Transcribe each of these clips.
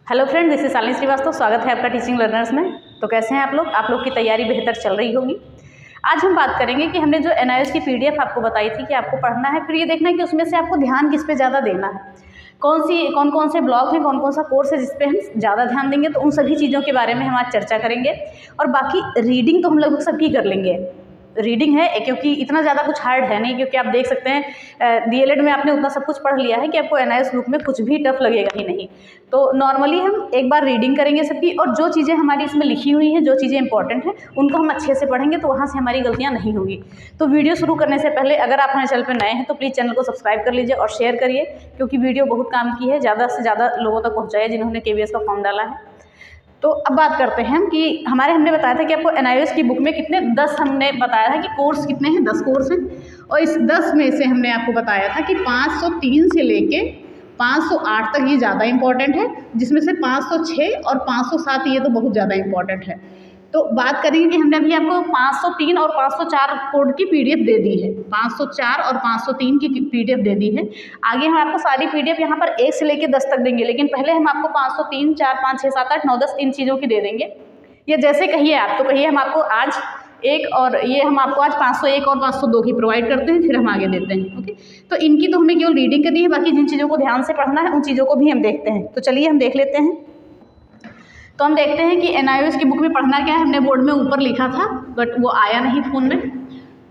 Hello friend, this is Shalini Srivastava. स्वागत है आपका टीचिंग लर्नर्स में। तो कैसे हैं आप लोग की तैयारी बेहतर चल रही होगी। आज हम बात करेंगे कि हमने जो NIOS की PDF आपको बताई थी कि आपको पढ़ना है, फिर ये देखना है कि उसमें से आपको ध्यान किस पे ज़्यादा देना है, कौन कौन से ब्लॉक हैं, कौन कौन सा कोर्स है जिस पे हम ज़्यादा ध्यान देंगे। तो उन सभी चीज़ों के बारे में हम आज चर्चा करेंगे। और बाकी रीडिंग तो हम लगभग सबकी कर लेंगे, रीडिंग है क्योंकि इतना ज़्यादा कुछ हार्ड है नहीं, क्योंकि आप देख सकते हैं DLED में आपने उतना सब कुछ पढ़ लिया है कि आपको NIOS बुक में कुछ भी टफ लगेगा ही नहीं। तो नॉर्मली हम एक बार रीडिंग करेंगे सबकी, और जो चीज़ें हमारी इसमें लिखी हुई हैं, जो चीज़ें इंपॉर्टेंट हैं, उनको हम अच्छे से पढ़ेंगे, तो वहाँ से हमारी गलतियाँ नहीं होंगी। तो वीडियो शुरू करने से पहले अगर आप हमारे चैनल पर नए हैं तो प्लीज़ चैनल को सब्सक्राइब कर लीजिए और शेयर करिए, क्योंकि वीडियो बहुत काम की है, ज़्यादा से ज़्यादा लोगों तक पहुँचाइए जिन्होंने KVS का फॉर्म डाला है। तो अब बात करते हैं कि हमने बताया था कि आपको NIOS की बुक में कितने 10 हमने बताया था कि कोर्स कितने हैं, 10 कोर्स हैं। और इस 10 में से हमने आपको बताया था कि 503 से लेके 508 तक ये ज़्यादा इंपॉर्टेंट है, जिसमें से 506 और 507 ये तो बहुत ज़्यादा इंपॉर्टेंट है। तो बात करेंगे कि हमने अभी आपको 503 और 504 कोड की PDF दे दी है, 504 और 503 की PDF दे दी है। आगे हम आपको सारी PDF यहाँ पर 1 से लेकर 10 तक देंगे, लेकिन पहले हम आपको 503, 4, 5, 6, 7, 8, 9, 10 इन चीज़ों की दे देंगे। ये जैसे कहिए आप, तो कहिए हम आपको आज एक, और ये हम आपको आज 501 और 502 की प्रोवाइड करते हैं, फिर हम आगे देते हैं। ओके, तो इनकी तो हमें केवल रीडिंग करनी है, बाकी जिन चीज़ों को ध्यान से पढ़ना है उन चीज़ों को भी हम देखते हैं। तो चलिए हम देख लेते हैं। तो हम देखते हैं कि NIOS की बुक में पढ़ना क्या है। हमने बोर्ड में ऊपर लिखा था बट वो आया नहीं फ़ोन में।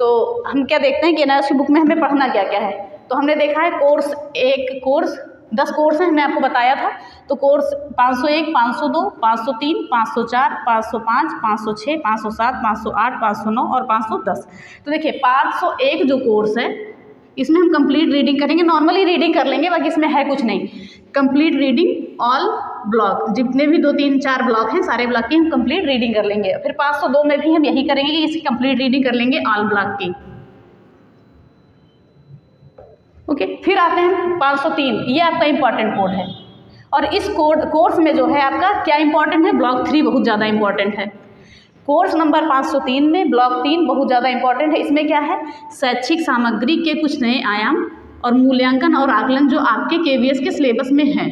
तो हम क्या देखते हैं कि NIOS की बुक में हमें पढ़ना क्या क्या है। तो हमने देखा है कोर्स 10 कोर्स हैं, हमने आपको बताया था। तो कोर्स 501, 502, 503, 504, 505, 506, 507, 508, 509 और 510। तो देखिए 501 जो कोर्स है इसमें हम कंप्लीट रीडिंग करेंगे। नॉर्मली रीडिंग कर लेंगे, बाकी इसमें है कुछ नहीं। कंप्लीट रीडिंग ऑल ब्लॉक, जितने भी 2, 3, 4 ब्लॉक हैं सारे ब्लॉक की हम कंप्लीट रीडिंग कर लेंगे। फिर 502 में भी हम यही करेंगे कि इसकी कंप्लीट रीडिंग कर लेंगे ऑल ब्लॉक की। ओके, फिर आते हैं 503, ये आपका इंपॉर्टेंट कोड है। और इस कोर्स में जो है आपका क्या इंपॉर्टेंट है, ब्लॉक 3 बहुत ज़्यादा इंपॉर्टेंट है। कोर्स नंबर 503 में ब्लॉक 3 बहुत ज़्यादा इंपॉर्टेंट है। इसमें क्या है, शैक्षिक सामग्री के कुछ नए आयाम और मूल्यांकन और आकलन जो आपके KVS के सिलेबस में है।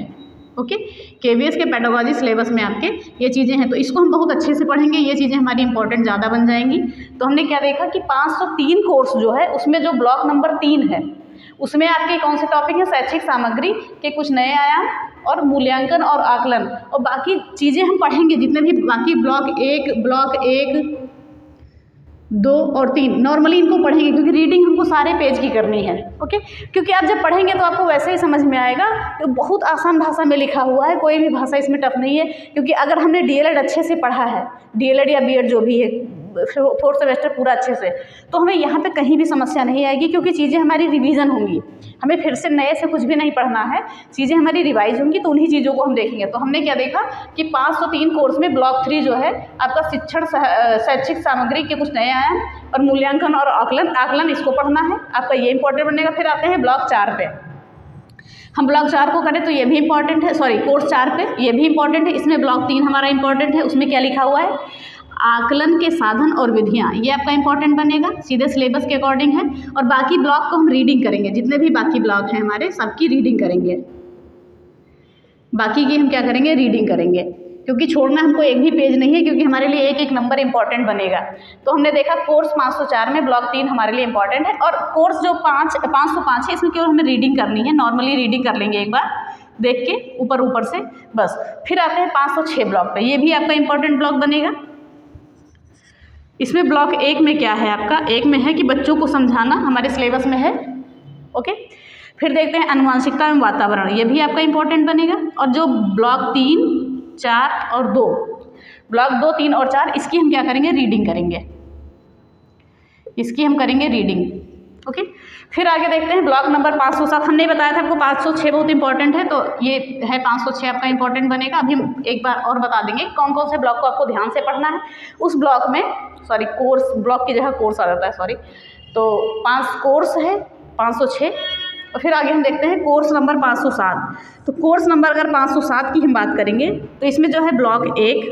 ओके, KVS के पेडागॉजी सिलेबस में आपके ये चीज़ें हैं, तो इसको हम बहुत अच्छे से पढ़ेंगे। ये चीज़ें हमारी इंपॉर्टेंट ज़्यादा बन जाएंगी। तो हमने क्या देखा कि 503 कोर्स जो है उसमें जो ब्लॉक नंबर 3 है उसमें आपके कौन से टॉपिक हैं, शैक्षिक सामग्री के कुछ नए आयाम और मूल्यांकन और आकलन, और बाकी चीज़ें हम पढ़ेंगे जितने भी बाकी ब्लॉक 1, 2 और 3 नॉर्मली इनको पढ़ेंगे, क्योंकि रीडिंग हमको सारे पेज की करनी है। ओके, क्योंकि आप जब पढ़ेंगे तो आपको वैसे ही समझ में आएगा। तो बहुत आसान भाषा में लिखा हुआ है, कोई भी भाषा इसमें टफ नहीं है। क्योंकि अगर हमने DLED अच्छे से पढ़ा है, DLED या BEd जो भी है, 4th सेमेस्टर पूरा अच्छे से, तो हमें यहाँ पे कहीं भी समस्या नहीं आएगी, क्योंकि चीज़ें हमारी रिवीजन होंगी। हमें फिर से नए से कुछ भी नहीं पढ़ना है, चीज़ें हमारी रिवाइज होंगी, तो उन्हीं चीज़ों को हम देखेंगे। तो हमने क्या देखा कि 503 कोर्स में ब्लॉक 3 जो है आपका शैक्षिक सामग्री के कुछ नए आयाम और मूल्यांकन और आकलन इसको पढ़ना है, आपका ये इंपॉर्टेंट बनेगा। फिर आते हैं ब्लॉक 4 पे। हम ब्लॉक 4 को करें तो ये भी इंपॉर्टेंट है, सॉरी कोर्स 4 पे ये भी इंपॉर्टेंट है। इसमें ब्लॉक 3 हमारा इंपॉर्टेंट है। उसमें क्या लिखा हुआ है, आकलन के साधन और विधियाँ, ये आपका इंपॉर्टेंट बनेगा, सीधे सिलेबस के अकॉर्डिंग है। और बाकी ब्लॉक को हम रीडिंग करेंगे, जितने भी बाकी ब्लॉक हैं हमारे सबकी रीडिंग करेंगे। बाकी की हम क्या करेंगे, रीडिंग करेंगे, क्योंकि छोड़ना हमको एक भी पेज नहीं है, क्योंकि हमारे लिए एक एक नंबर इंपॉर्टेंट बनेगा। तो हमने देखा कोर्स 504 में ब्लॉक 3 हमारे लिए इंपॉर्टेंट है। और कोर्स जो 505 है इसमें केवल हमें रीडिंग करनी है, नॉर्मली रीडिंग कर लेंगे एक बार देख के ऊपर से बस। फिर आते हैं 506 ब्लॉक पे, ये भी आपका इंपॉर्टेंट ब्लॉक बनेगा। इसमें ब्लॉक 1 में क्या है, आपका 1 में है कि बच्चों को समझाना, हमारे सिलेबस में है। ओके, फिर देखते हैं आनुवंशिकता एवं वातावरण, ये भी आपका इंपॉर्टेंट बनेगा। और जो ब्लॉक 3, 4 और 2, ब्लॉक 2, 3 और 4 इसकी हम क्या करेंगे, रीडिंग करेंगे, इसकी हम करेंगे रीडिंग। ओके, फिर आगे देखते हैं ब्लॉक नंबर 507। हमने बताया था आपको 506 बहुत इंपॉर्टेंट है, तो ये है 506 आपका इंपॉर्टेंट बनेगा। अभी हम एक बार और बता देंगे कौन कौन से ब्लॉक को आपको ध्यान से पढ़ना है। उस ब्लॉक में सॉरी कोर्स, ब्लॉक की जगह कोर्स आ जाता है, सॉरी। तो 5 कोर्स है 506। और फिर आगे हम देखते हैं कोर्स नंबर 507। तो कोर्स नंबर अगर 507 की हम बात करेंगे तो इसमें जो है ब्लॉक 1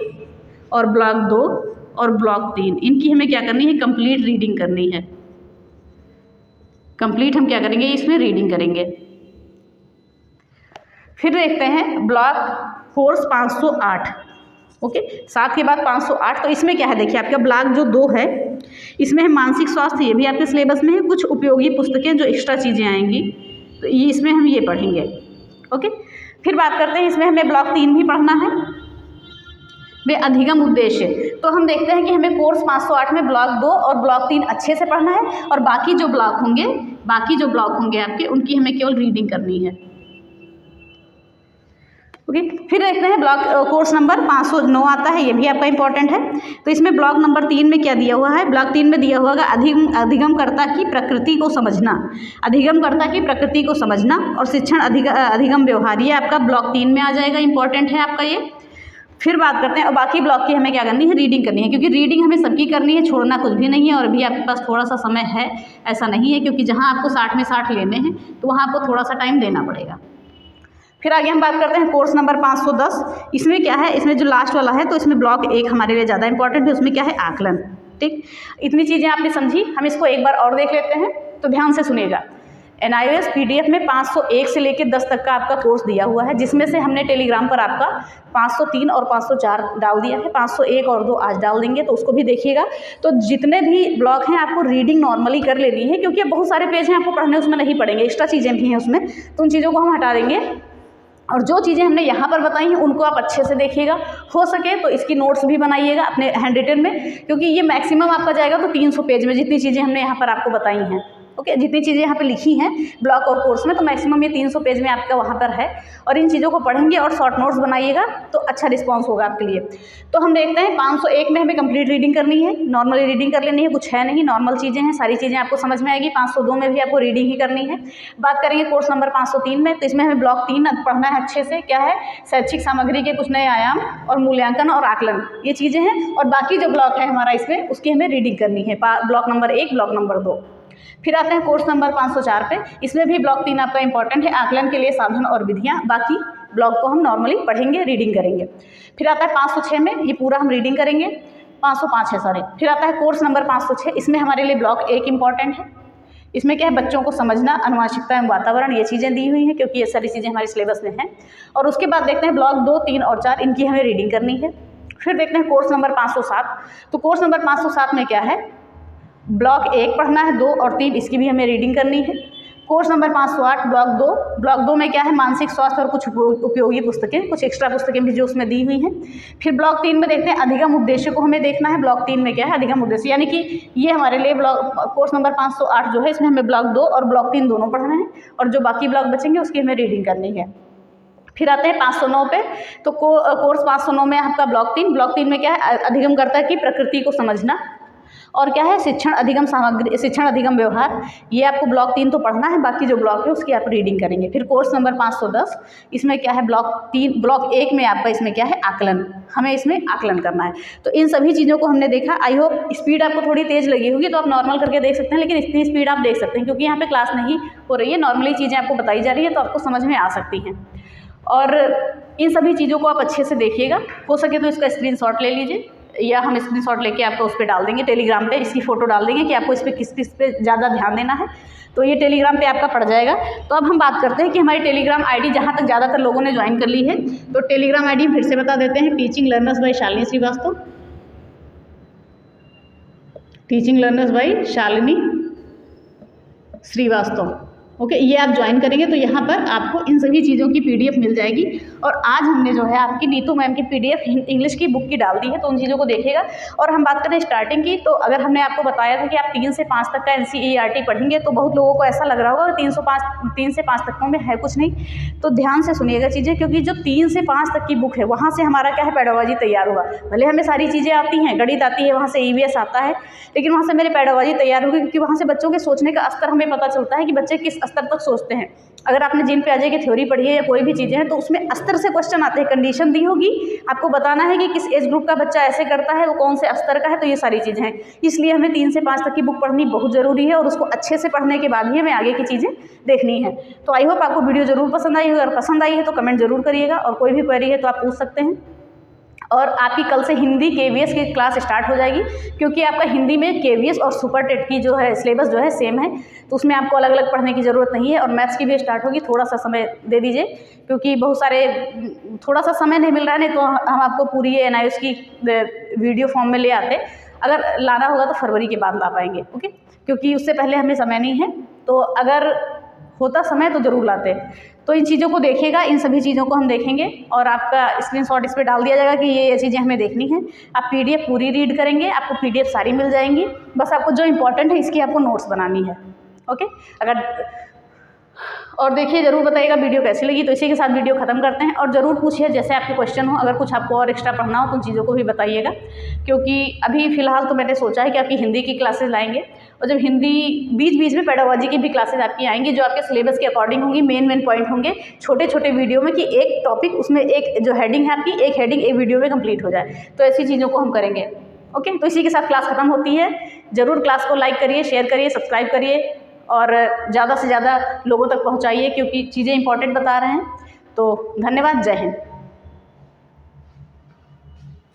और ब्लॉक 2 और ब्लॉक 3 इनकी हमें क्या करनी है, कंप्लीट रीडिंग करनी है। कंप्लीट हम क्या करेंगे, इसमें रीडिंग करेंगे। फिर देखते हैं ब्लॉक कोर्स 508, ओके, 7 के बाद 508। तो इसमें क्या है, देखिए आपका ब्लॉक जो 2 है इसमें है मानसिक स्वास्थ्य, ये भी आपके सिलेबस में है। कुछ उपयोगी पुस्तकें जो एक्स्ट्रा चीज़ें आएंगी तो ये इसमें हम ये पढ़ेंगे, ओके। फिर बात करते हैं, इसमें हमें ब्लॉक 3 भी पढ़ना है, वे अधिगम उद्देश्य। तो हम देखते हैं कि हमें कोर्स 508 में ब्लॉक 2 और ब्लॉक 3 अच्छे से पढ़ना है, और बाकी जो ब्लॉक होंगे आपके, उनकी हमें केवल रीडिंग करनी है, ओके। फिर देखते हैं ब्लॉक कोर्स नंबर 509 आता है, ये भी आपका इंपॉर्टेंट है। तो इसमें ब्लॉक नंबर 3 में क्या दिया हुआ है, ब्लॉक 3 में दिया हुआ है अधिगमकर्ता की प्रकृति को समझना, अधिगमकर्ता की प्रकृति को समझना और शिक्षण अधिगम व्यवहार, ये आपका ब्लॉक 3 में आ जाएगा, इंपॉर्टेंट है आपका ये। फिर बात करते हैं, और बाकी ब्लॉक की हमें क्या करनी है, रीडिंग करनी है, क्योंकि रीडिंग हमें सबकी करनी है, छोड़ना कुछ भी नहीं है। और अभी आपके पास थोड़ा सा समय है, ऐसा नहीं है, क्योंकि जहाँ आपको 60 में 60 लेने हैं तो वहाँ आपको थोड़ा सा टाइम देना पड़ेगा। फिर आगे हम बात करते हैं कोर्स नंबर 510। इसमें क्या है, इसमें जो लास्ट वाला है, तो इसमें ब्लॉक 1 हमारे लिए ज़्यादा इंपॉर्टेंट है। उसमें क्या है, आकलन, ठीक। इतनी चीज़ें आपने समझी, हम इसको एक बार और देख लेते हैं। तो ध्यान से सुनिएगा, NIOS PDF में 501 से लेकर 10 तक का आपका कोर्स दिया हुआ है, जिसमें से हमने टेलीग्राम पर आपका 503 और 504 डाल दिया है, 501 और 2 आज डाल देंगे, तो उसको भी देखिएगा। तो जितने भी ब्लॉक हैं आपको रीडिंग नॉर्मली कर लेनी है, क्योंकि बहुत सारे पेज हैं आपको पढ़ने, उसमें नहीं पढ़ेंगे, एक्स्ट्रा चीज़ें भी हैं उसमें, तो उन चीज़ों को हम हटा देंगे। और जो चीज़ें हमने यहाँ पर बताई हैं उनको आप अच्छे से देखिएगा, हो सके तो इसकी नोट्स भी बनाइएगा अपने हैंड रिटन में, क्योंकि ये मैक्सिमम आपका जाएगा तो 300 पेज में, जितनी चीज़ें हमने यहाँ पर आपको बताई हैं, ओके। जितनी चीज़ें यहाँ पे लिखी हैं ब्लॉक और कोर्स में, तो मैक्सिमम ये 300 पेज में आपका वहाँ पर है। और इन चीज़ों को पढ़ेंगे और शॉर्ट नोट्स बनाइएगा तो अच्छा रिस्पांस होगा आपके लिए। तो हम देखते हैं 501 में हमें कंप्लीट रीडिंग करनी है, नॉर्मली रीडिंग कर लेनी है, कुछ है नहीं, नॉर्मल चीज़ें हैं, सारी चीज़ें आपको समझ में आएगी। 502 में भी आपको रीडिंग ही करनी है। बात करेंगे कोर्स नंबर 503 में, तो इसमें हमें ब्लॉक 3 पढ़ना है अच्छे से। क्या है, शैक्षिक सामग्री के कुछ नए आयाम और मूल्यांकन और आकलन, ये चीज़ें हैं। और बाकी जो ब्लॉक है हमारा इसमें, उसकी हमें रीडिंग करनी है, ब्लॉक नंबर 1, ब्लॉक नंबर 2। फिर आते हैं कोर्स नंबर 504 पे, इसमें भी ब्लॉक 3 आपका इंपॉर्टेंट है, आकलन के लिए साधन और विधियाँ। बाकी ब्लॉक को हम नॉर्मली पढ़ेंगे, रीडिंग करेंगे। फिर आता है 506 में, ये पूरा हम रीडिंग करेंगे, 505 है सॉरी। फिर आता है कोर्स नंबर 506, इसमें हमारे लिए ब्लॉक 1 इंपॉर्टेंट है। इसमें क्या है, बच्चों को समझना, अनुवांशिकता एवं वातावरण, ये चीज़ें दी हुई हैं, क्योंकि ये सारी चीज़ें हमारे सिलेबस में हैं। और उसके बाद देखते हैं ब्लॉक 2, 3 और 4, इनकी हमें रीडिंग करनी है। फिर देखते हैं कोर्स नंबर 507। तो कोर्स नंबर 507 में क्या है, ब्लॉक 1 पढ़ना है, 2 और 3 इसकी भी हमें रीडिंग करनी है। कोर्स नंबर 508 ब्लॉक 2 में क्या है, मानसिक स्वास्थ्य और कुछ उपयोगी पुस्तकें, कुछ एक्स्ट्रा पुस्तकें भी जो उसमें दी हुई हैं। फिर ब्लॉक 3 में देखते हैं अधिगम उद्देश्य को हमें देखना है। ब्लॉक 3 में क्या है, अधिगम उद्देश्य, यानी कि ये हमारे लिए कोर्स नंबर 508 जो है, इसमें हमें ब्लॉक 2 और ब्लॉक 3 दोनों पढ़ना है, और जो बाकी ब्लॉक बचेंगे उसकी हमें रीडिंग करनी है। फिर आते हैं 509 पे, तो कोर्स 509 में आपका ब्लॉक 3 में क्या है, अधिगमकर्ता की प्रकृति को समझना, और क्या है, शिक्षण अधिगम सामग्री, शिक्षण अधिगम व्यवहार, ये आपको ब्लॉक 3 तो पढ़ना है, बाकी जो ब्लॉक है उसकी आप रीडिंग करेंगे। फिर कोर्स नंबर 510, इसमें क्या है, ब्लॉक 1 में आपका इसमें क्या है, आकलन, हमें इसमें आकलन करना है। तो इन सभी चीज़ों को हमने देखा। आई होप स्पीड आपको थोड़ी तेज़ लगी होगी, तो आप नॉर्मल करके देख सकते हैं, लेकिन इतनी स्पीड आप देख सकते हैं क्योंकि यहाँ पर क्लास नहीं हो रही है, नॉर्मली चीज़ें आपको बताई जा रही है, तो आपको समझ में आ सकती हैं। और इन सभी चीज़ों को आप अच्छे से देखिएगा, हो सके तो इसका स्क्रीनशॉट ले लीजिए, या हम स्क्रीनशॉट लेके आपको उस पर डाल देंगे, टेलीग्राम पे इसकी फ़ोटो डाल देंगे कि आपको इस पर किस पे ज़्यादा ध्यान देना है, तो ये टेलीग्राम पे आपका पड़ जाएगा। तो अब हम बात करते हैं कि हमारी टेलीग्राम आईडी जहाँ तक ज़्यादातर लोगों ने ज्वाइन कर ली है, तो टेलीग्राम आईडी फिर से बता देते हैं, teaching learners by Shalini Srivastava, teaching learners by Shalini Srivastava, okay. ये आप ज्वाइन करेंगे तो यहाँ पर आपको इन सभी चीज़ों की PDF मिल जाएगी। और आज हमने जो है आपकी नीतू मैम की PDF इंग्लिश की बुक की डाल दी है, तो उन चीज़ों को देखिएगा। और हम बात करें स्टार्टिंग की, तो अगर हमने आपको बताया था कि आप 3 से 5 तक का NCERT पढ़ेंगे, तो बहुत लोगों को ऐसा लग रहा होगा कि 3 से 5 तक में है कुछ नहीं। तो ध्यान से सुनिएगा चीज़ें, क्योंकि जो 3 से 5 तक की बुक है, वहाँ से हमारा क्या है, पेडागोजी तैयार होगा। भले हमें सारी चीज़ें आती हैं, गणित आती है, वहाँ से EVS आता है, लेकिन वहाँ से मेरे पेडागोजी तैयार होगी, क्योंकि वहाँ से बच्चों के सोचने का स्तर हमें पता चलता है कि बच्चे किस स्तर तक सोचते हैं। अगर आपने जीन पियाजे की थ्योरी पढ़ी है या कोई भी चीज़ें हैं, तो उसमें स्तर से क्वेश्चन आते हैं, कंडीशन दी होगी, आपको बताना है कि किस एज ग्रुप का बच्चा ऐसे करता है, वो कौन से स्तर का है, तो ये सारी चीज़ें हैं। इसलिए हमें 3 से 5 तक की बुक पढ़नी बहुत ज़रूरी है, और उसको अच्छे से पढ़ने के बाद ही हमें आगे की चीज़ें देखनी है। तो आई होप आपको वीडियो ज़रूर पसंद आई होगी, अगर पसंद आई है तो कमेंट जरूर करिएगा, और कोई भी क्वेरी है तो आप पूछ सकते हैं। और आपकी कल से हिंदी KVS की क्लास स्टार्ट हो जाएगी, क्योंकि आपका हिंदी में KVS और सुपर टेट की जो है सिलेबस जो है सेम है, तो उसमें आपको अलग अलग पढ़ने की ज़रूरत नहीं है। और मैथ्स की भी स्टार्ट होगी, थोड़ा सा समय दे दीजिए, क्योंकि बहुत सारे थोड़ा सा समय नहीं मिल रहा है, नहीं तो हम आपको पूरी ये NIOS की वीडियो फॉर्म में ले आते। अगर लाना होगा तो फरवरी के बाद ला पाएंगे, ओके, क्योंकि उससे पहले हमें समय नहीं है। तो अगर होता समय तो ज़रूर लाते। तो इन चीज़ों को देखिएगा, इन सभी चीज़ों को हम देखेंगे और आपका स्क्रीनशॉट इस पर डाल दिया जाएगा कि ये चीज़ें हमें देखनी है। आप PDF पूरी रीड करेंगे, आपको PDF सारी मिल जाएंगी, बस आपको जो इंपॉर्टेंट है इसकी आपको नोट्स बनानी है, ओके। अगर और देखिए, ज़रूर बताइएगा वीडियो कैसी लगी। तो इसी के साथ वीडियो ख़त्म करते हैं, और ज़रूर पूछिए जैसे आपके क्वेश्चन हो, अगर कुछ आपको और एक्स्ट्रा पढ़ना हो तो उन चीज़ों को भी बताइएगा, क्योंकि अभी फ़िलहाल तो मैंने सोचा है कि आपकी हिंदी की क्लासेस लाएंगे, और जब हिंदी बीच बीच में पेडागोजी की भी क्लासेस आपकी आएंगी, जो आपके सिलेबस के अकॉर्डिंग होंगी, मेन पॉइंट होंगे छोटे छोटे वीडियो में, कि एक टॉपिक उसमें एक जो हेडिंग है आपकी, एक हेडिंग एक वीडियो में कंप्लीट हो जाए। तो ऐसी चीज़ों को हम करेंगे, ओके। तो इसी के साथ क्लास ख़त्म होती है। ज़रूर क्लास को लाइक करिए, शेयर करिए, सब्सक्राइब करिए, और ज़्यादा से ज़्यादा लोगों तक पहुँचाइए, क्योंकि चीज़ें इंपॉर्टेंट बता रहे हैं। तो धन्यवाद, जय हिंद।